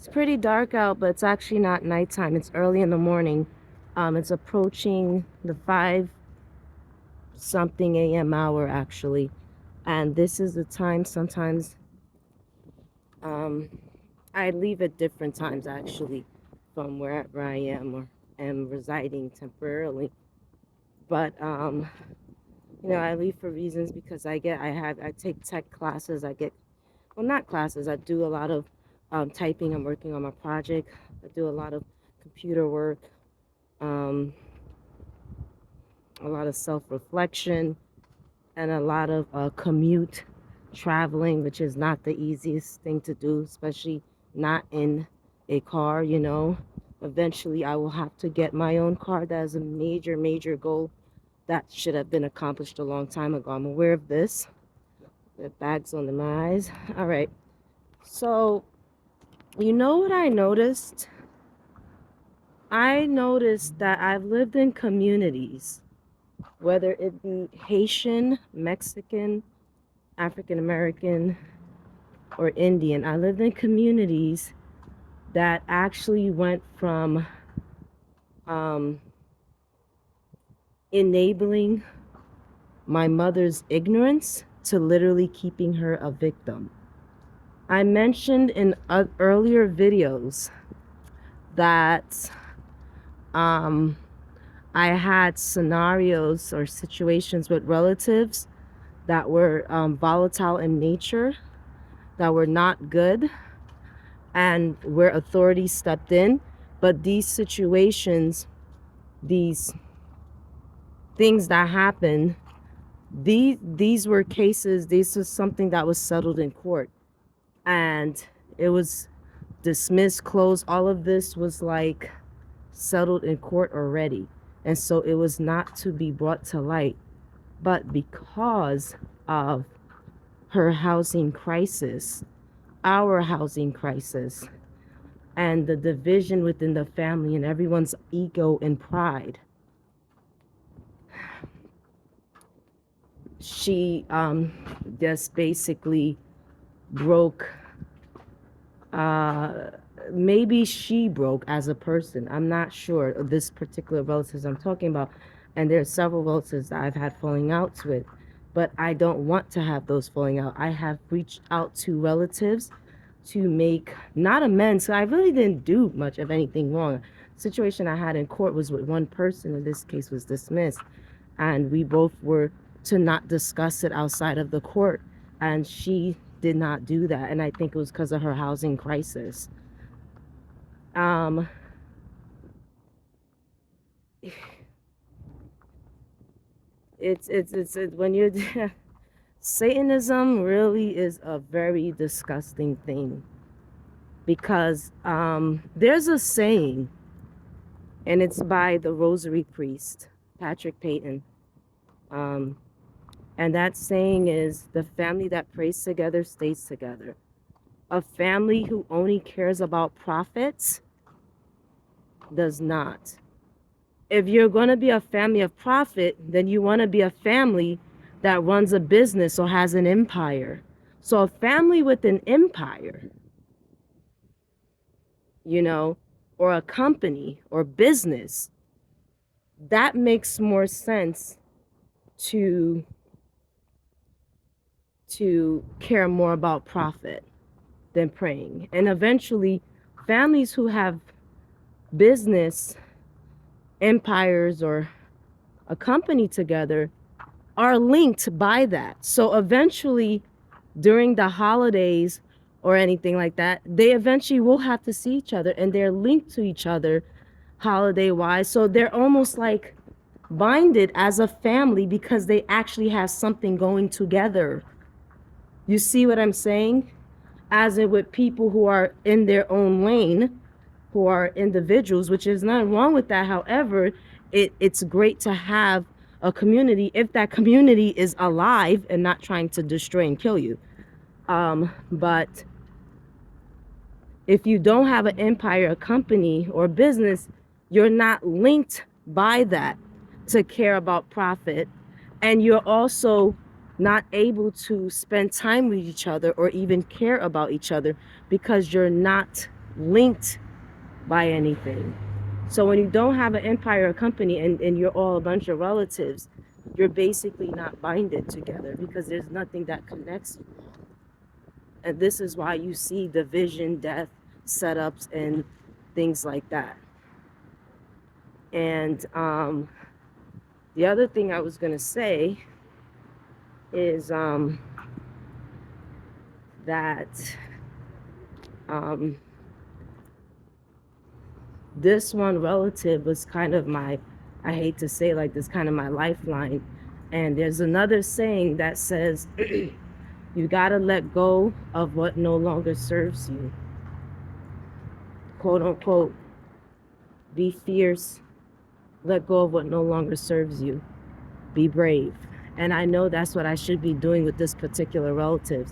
It's pretty dark out, but it's actually not nighttime. It's early in the morning. It's approaching the 5 something a.m. hour actually. And this is the time sometimes um, I leave at different times actually from wherever I am or am residing temporarily. But I leave for reasons because I take tech classes. Well, not classes. I do a lot of typing. I'm working on my project. I do a lot of computer work, um, a lot of self-reflection, and a lot of commute traveling, which is not the easiest thing to do, especially not in a car. Eventually, I will have to get my own car. That is a major, major goal that should have been accomplished a long time ago. I'm aware of this. The bags on my eyes. All right. So, you know what I noticed? I noticed that I've lived in communities, whether it be Haitian, Mexican, African American, or Indian. I lived in communities that actually went from um, enabling my mother's ignorance to literally keeping her a victim. I mentioned in earlier videos that um, I had scenarios or situations with relatives that were volatile in nature, that were not good, and where authorities stepped in. But these situations, these things that happened, these were cases, this was something that was settled in court. And it was dismissed, closed. All of this was like settled in court already. And so it was not to be brought to light. But because of her housing crisis, our housing crisis, and the division within the family and everyone's ego and pride, she just basically broke, uh maybe she broke as a person. I'm not sure of this particular relatives I'm talking about, and there are several relatives that I've had falling outs with, but I don't want to have those falling out. I have reached out to relatives to make not amends. So I really didn't do much of anything wrong. The situation I had in court was with one person, and this case was dismissed, and we both were to not discuss it outside of the court, and she did not do that, and I think it was because of her housing crisis. um it's when you're Satanism really is a very disgusting thing, because there's a saying, and it's by the Rosary priest Patrick Payton, um and that saying is, the family that prays together stays together. A family who only cares about profits does not. If you're going to be a family of profit, then you want to be a family that runs a business or has an empire. So a family with an empire, you know, or a company or business, that makes more sense to care more about profit than praying. And eventually, families who have business empires or a company together are linked by that. So eventually, during the holidays or anything like that, they eventually will have to see each other, and they're linked to each other holiday wise. So they're almost like binded as a family because they actually have something going together. You see what I'm saying? As in with people who are in their own lane, who are individuals, which is nothing wrong with that. However, it's great to have a community if that community is alive and not trying to destroy and kill you. But if you don't have an empire, a company, or business, you're not linked by that to care about profit. And you're also not able to spend time with each other or even care about each other because you're not linked by anything. So when you don't have an empire or company and you're all a bunch of relatives, you're basically not binded together because there's nothing that connects you. And this is why you see division, death, setups, and things like that. And the other thing I was gonna say is that this one relative was kind of my, I hate to say like this, kind of my lifeline. And there's another saying that says, you gotta let go of what no longer serves you. Quote unquote, be fierce, let go of what no longer serves you, be brave. And I know that's what I should be doing with this particular relative,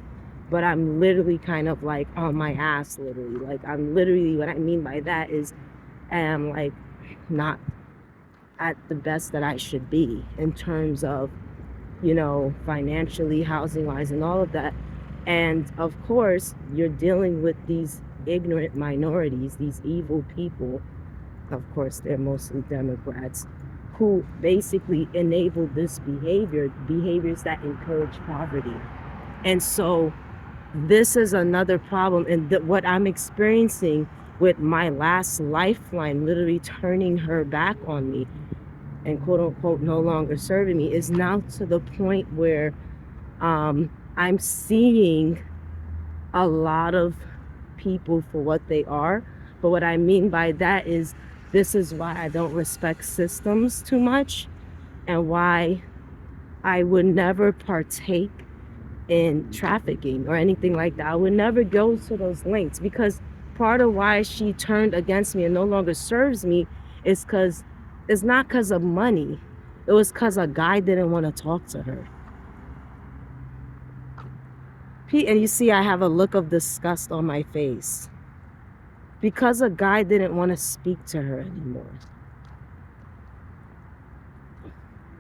but I'm literally kind of like on my ass, literally. Like I'm literally, what I mean by that is am like not at the best that I should be in terms of, you know, financially, housing wise, and all of that. And of course, you're dealing with these ignorant minorities, these evil people. Of course, they're mostly Democrats who basically enable this behaviors that encourage poverty. And so this is another problem. And what I'm experiencing with my last lifeline literally turning her back on me and quote unquote no longer serving me is now to the point where I'm seeing a lot of people for what they are. But what I mean by that is this is why I don't respect systems too much and why I would never partake in trafficking or anything like that. I would never go to those links because part of why she turned against me and no longer serves me is because it's not because of money. It was because a guy didn't want to talk to her. And you see, I have a look of disgust on my face because a guy didn't want to speak to her anymore.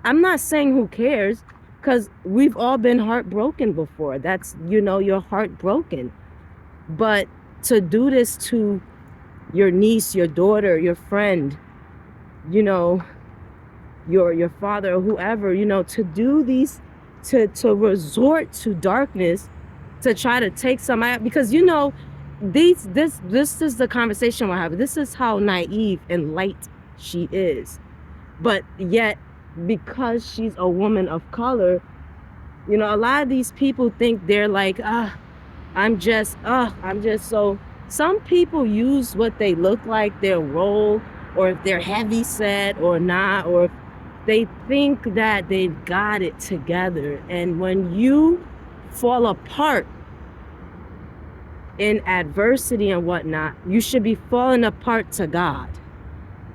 I'm not saying who cares, because we've all been heartbroken before. That's, you know, you're heartbroken. But to do this to your niece, your daughter, your friend, you know, your father or whoever, you know, to do these, to resort to darkness, to try to take somebody out, because, you know, this is the conversation we're having. This is how naive and light she is. But yet, because she's a woman of color, you know, a lot of these people think they're like, I'm just so. Some people use what they look like, their role, or if they're heavy set or not, or if they think that they've got it together. And when you fall apart in adversity and whatnot, you should be falling apart to God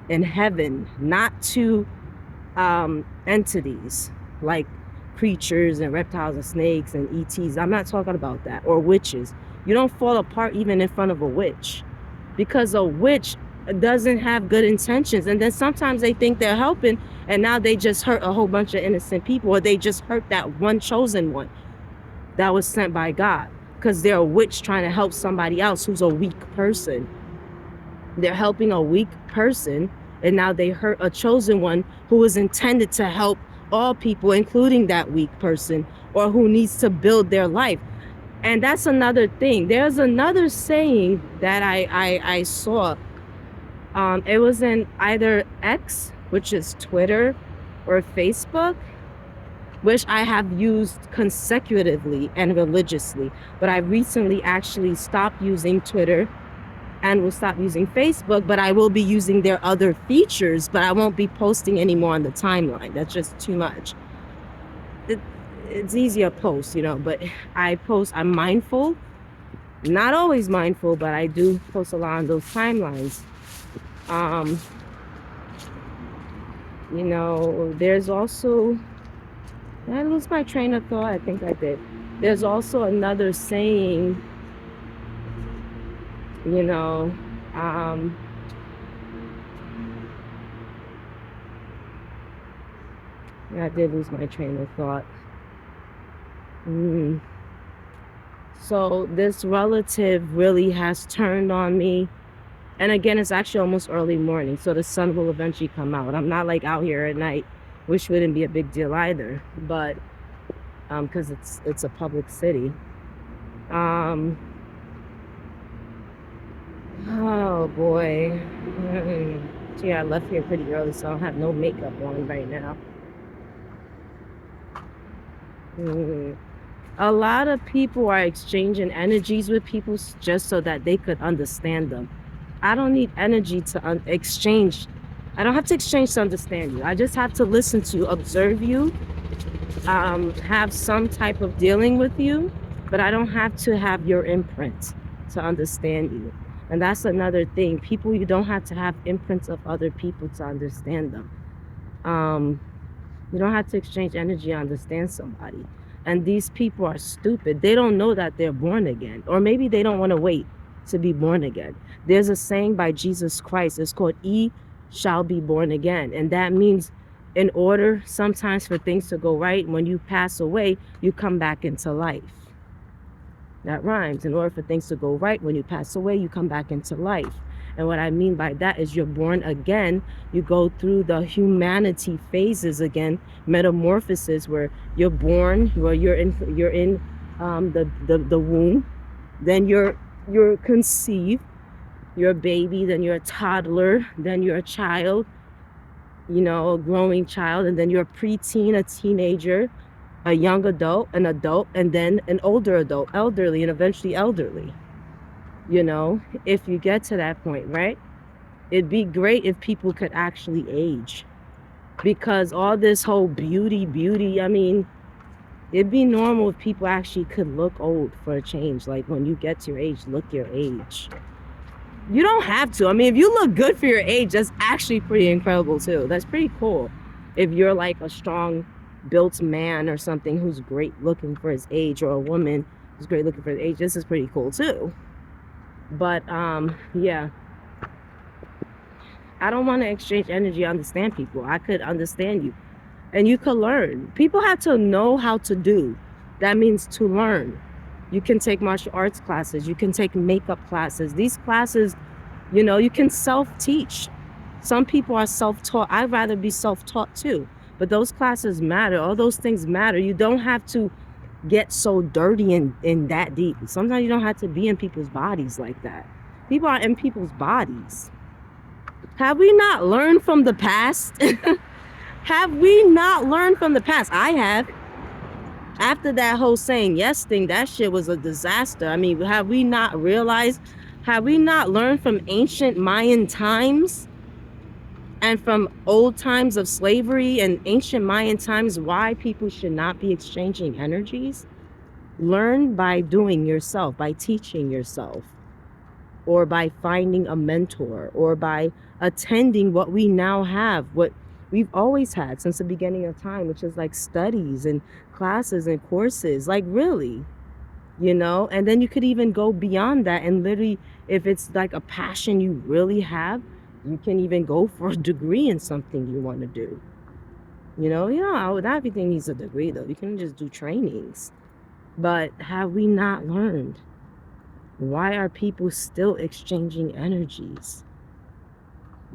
in heaven, not to entities like creatures and reptiles and snakes and ETs. I'm not talking about that. Or witches. You don't fall apart even in front of a witch, because a witch doesn't have good intentions. And then sometimes they think they're helping, and now they just hurt a whole bunch of innocent people, or they just hurt that one chosen one that was sent by God, because they're a witch trying to help somebody else who's a weak person. They're helping a weak person, and now they hurt a chosen one who was intended to help all people, including that weak person, or who needs to build their life. And that's another thing. There's another saying that I saw. It was in either X, which is Twitter, or Facebook, which I have used consecutively and religiously. But I recently actually stopped using Twitter and will stop using Facebook, but I will be using their other features, but I won't be posting anymore on the timeline. That's just too much. It's easier to post, you know, but I post, I'm mindful, not always mindful, but I do post a lot on those timelines. You know, there's also, did I lose my train of thought? I think I did. There's also another saying, you know, yeah, I did lose my train of thought. So this relative really has turned on me And again, it's actually almost early morning, so the sun will eventually come out. I'm not like out here at night, which wouldn't be a big deal either, but because it's a public city. Oh boy. See, I left here pretty early, so I don't have no makeup on right now. A lot of people are exchanging energies with people just so that they could understand them. I don't need energy to exchange. I don't have to exchange to understand you. I just have to listen to you, observe you, have some type of dealing with you, but I don't have to have your imprint to understand you. And that's another thing. People, you don't have to have imprints of other people to understand them. You don't have to exchange energy to understand somebody. And these people are stupid. They don't know that they're born again. Or maybe they don't want to wait to be born again. There's a saying by Jesus Christ. It's called, "Ye shall be born again." And that means in order sometimes for things to go right, when you pass away, you come back into life. That rhymes. In order for things to go right, when you pass away, you come back into life. And what I mean by that is you're born again. You go through the humanity phases again, metamorphosis, where you're born, where you're in the womb, then you're conceived, you're a baby, then you're a toddler, then you're a child, you know, a growing child, and then you're a preteen, a teenager, a young adult, and then an older adult, elderly, and eventually elderly. You know, if you get to that point, right? It'd be great if people could actually age, because all this whole beauty, I mean, it'd be normal if people actually could look old for a change. Like when you get to your age, look your age. You don't have to. I mean, if you look good for your age, that's actually pretty incredible too. That's pretty cool. If you're like a strong built man or something who's great looking for his age, or a woman who's great looking for his age, this is pretty cool too. But yeah, I don't want to exchange energy, understand people. I could understand you and you could learn. People have to know how to do. That means to learn. You can take martial arts classes, you can take makeup classes. These classes, you know, you can self-teach. Some people are self-taught. I'd rather be self-taught too, but those classes matter. All those things matter. You don't have to get so dirty and that deep. Sometimes you don't have to be in people's bodies like that. People are in people's bodies. Have we not learned from the past? Have we not learned from the past? I have. After that whole saying yes thing, that shit was a disaster. I mean, have we not realized, have we not learned from ancient Mayan times and from old times of slavery and ancient Mayan times why people should not be exchanging energies? Learn by doing yourself, by teaching yourself, or by finding a mentor, or by attending what we now have, what we've always had since the beginning of time, which is like studies and classes and courses, like really, you know. And then you could even go beyond that and literally, if it's like a passion you really have, you can even go for a degree in something you want to do. You know, not everything needs a degree though. You can just do trainings. But have we not learned? Why are people still exchanging energies?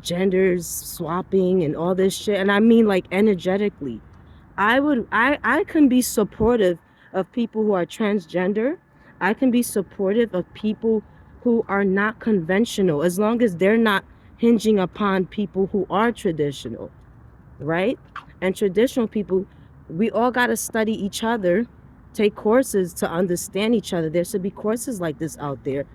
Genders swapping and all this shit. And I mean like energetically. I can be supportive of people who are transgender. I can be supportive of people who are not conventional, as long as they're not hinging upon people who are traditional, right? And traditional people, we all got to study each other, take courses to understand each other. There should be courses like this out there,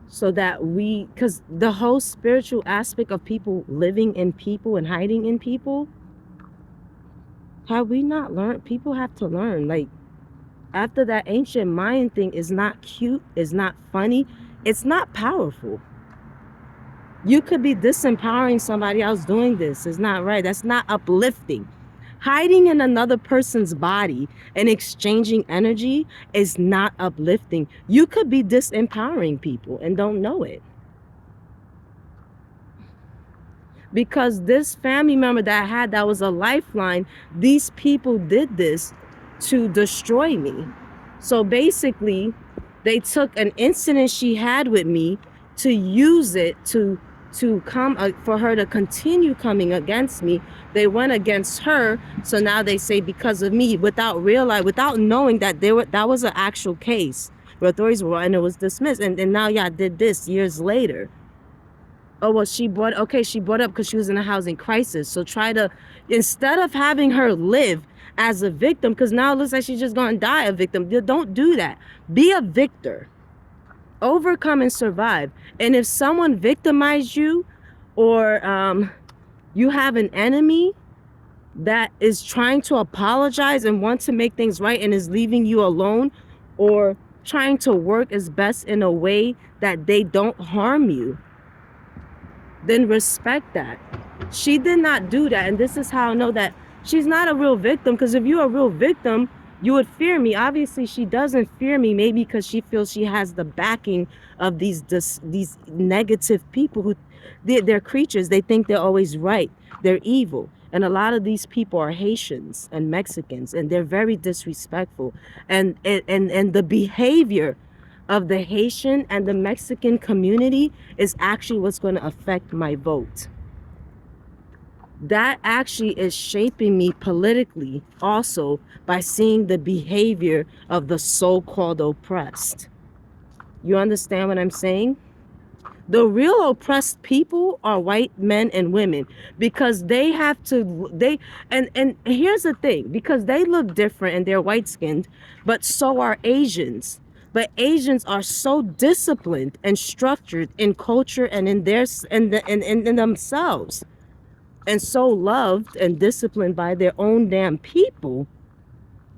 so that because the whole spiritual aspect of people living in people and hiding in people, have we not learned? People have to learn. Like, after that ancient Mayan thing is not cute, is not funny, it's not powerful. You could be disempowering somebody else doing this. It's not right. That's not uplifting. Hiding in another person's body and exchanging energy is not uplifting. You could be disempowering people and don't know it. Because this family member that was a lifeline, these people did this to destroy me. So basically, they took an incident she had with me to use it to come for her to continue coming against me. They went against her, so now they say because of me, without knowing that that was an actual case where authorities were, and it was dismissed, and now y'all did this years later. Oh well, she brought up because she was in a housing crisis. So try to, instead of having her live as a victim, because now it looks like she's just gonna die a victim. Don't do that. Be a victor. Overcome and survive. And if someone victimized you, or you have an enemy that is trying to apologize and want to make things right and is leaving you alone, or trying to work as best in a way that they don't harm you, then respect that. She did not do that, and this is how I know that she's not a real victim, because if you're a real victim, you would fear me. Obviously, she doesn't fear me, maybe because she feels she has the backing of these negative people who, they're creatures. They think they're always right. They're evil. And a lot of these people are Haitians and Mexicans, and they're very disrespectful. And the behavior of the Haitian and the Mexican community is actually what's going to affect my vote. That actually is shaping me politically also, by seeing the behavior of the so-called oppressed. You understand what I'm saying? The real oppressed people are white men and women, because they have to, and here's the thing, because they look different and they're white skinned, but so are Asians. But Asians are so disciplined and structured in culture and in themselves, and so loved and disciplined by their own damn people,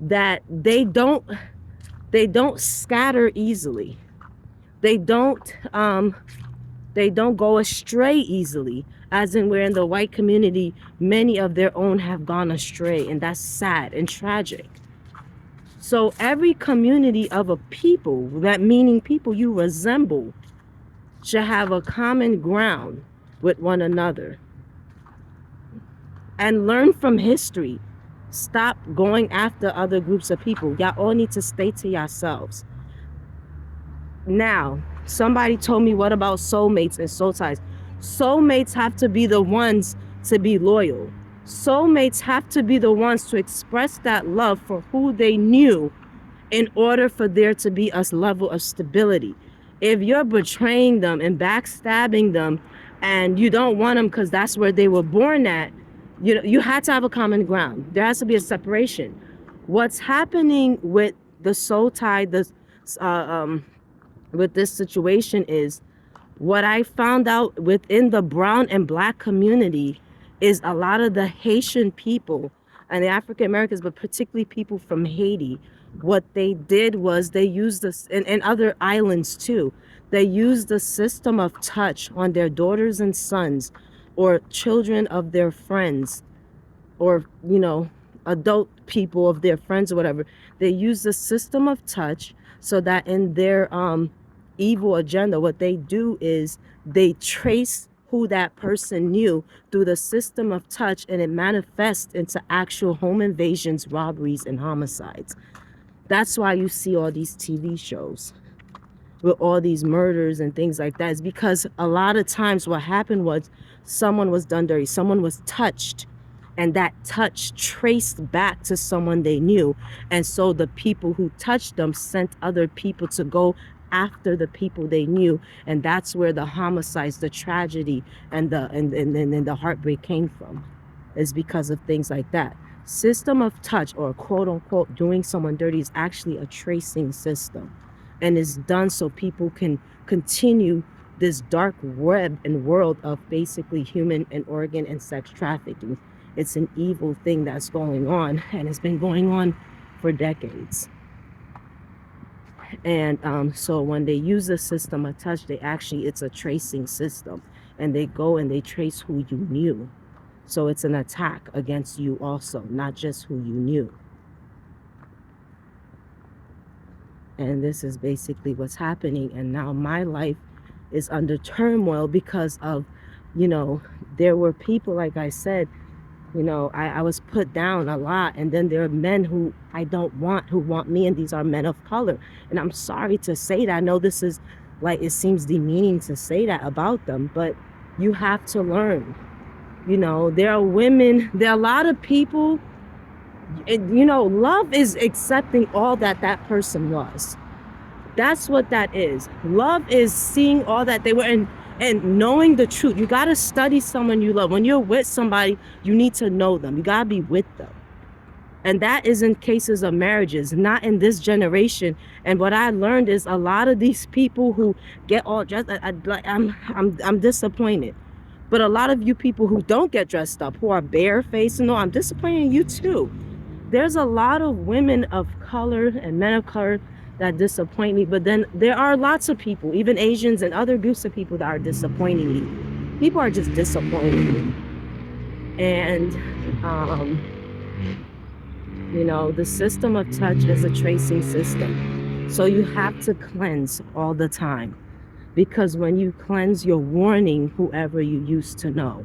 that they don't scatter easily. They don't go astray easily, as in where in the white community, many of their own have gone astray, and that's sad and tragic. So every community of a people, that meaning people you resemble, should have a common ground with one another. And learn from history. Stop going after other groups of people. Y'all all need to stay to yourselves. Now, somebody told me, what about soulmates and soul ties? Soulmates have to be the ones to be loyal. Soulmates have to be the ones to express that love for who they knew, in order for there to be a level of stability. If you're betraying them and backstabbing them, and you don't want them because that's where they were born at, you had to have a common ground. There has to be a separation. What's happening with the soul tie, with this situation, is what I found out within the brown and black community is a lot of the Haitian people and the African Americans, but particularly people from Haiti, what they did was they used this, and other islands too, they used the system of touch on their daughters and sons, or children of their friends, or adult people of their friends or whatever. They use the system of touch, so that in their evil agenda, what they do is they trace who that person knew through the system of touch, and it manifests into actual home invasions, robberies, and homicides. That's why you see all these TV shows with all these murders and things like that. Is because a lot of times what happened was someone was done dirty, someone was touched, and that touch traced back to someone they knew. And so the people who touched them sent other people to go after the people they knew, and that's where the homicides, the tragedy, and the heartbreak came from, is because of things like that. System of touch, or quote unquote doing someone dirty, is actually a tracing system, and is done so people can continue this dark web and world of basically human and organ and sex trafficking. It's an evil thing that's going on, and it's been going on for decades. And so when they use the system of touch, it's a tracing system, and they go and they trace who you knew. So it's an attack against you also, not just who you knew. And this is basically what's happening. And now my life is under turmoil because of, there were people, like I said, I was put down a lot. And then there are men who I don't want, who want me, and these are men of color. And I'm sorry to say that. I know this is like it seems demeaning to say that about them, but you have to learn. You know, there are women, there are a lot of people, you know, love is accepting all that that person was. That's what that is. Love is seeing all that they were and knowing the truth. You got to study someone you love. When you're with somebody, you need to know them. You got to be with them. And that is in cases of marriages, not in this generation. And what I learned is a lot of these people who get all dressed, I'm disappointed. But a lot of you people who don't get dressed up, who are barefaced, no, I'm disappointed in you too. There's a lot of women of color and men of color that disappoint me, but then there are lots of people, even Asians and other groups of people that are disappointing me. People are just disappointing me. And you know, the system of touch is a tracing system. So you have to cleanse all the time, because when you cleanse, you're warning whoever you used to know.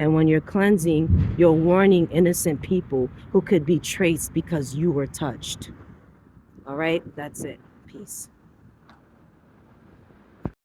And when you're cleansing, you're warning innocent people who could be traced because you were touched. All right, that's it. Peace.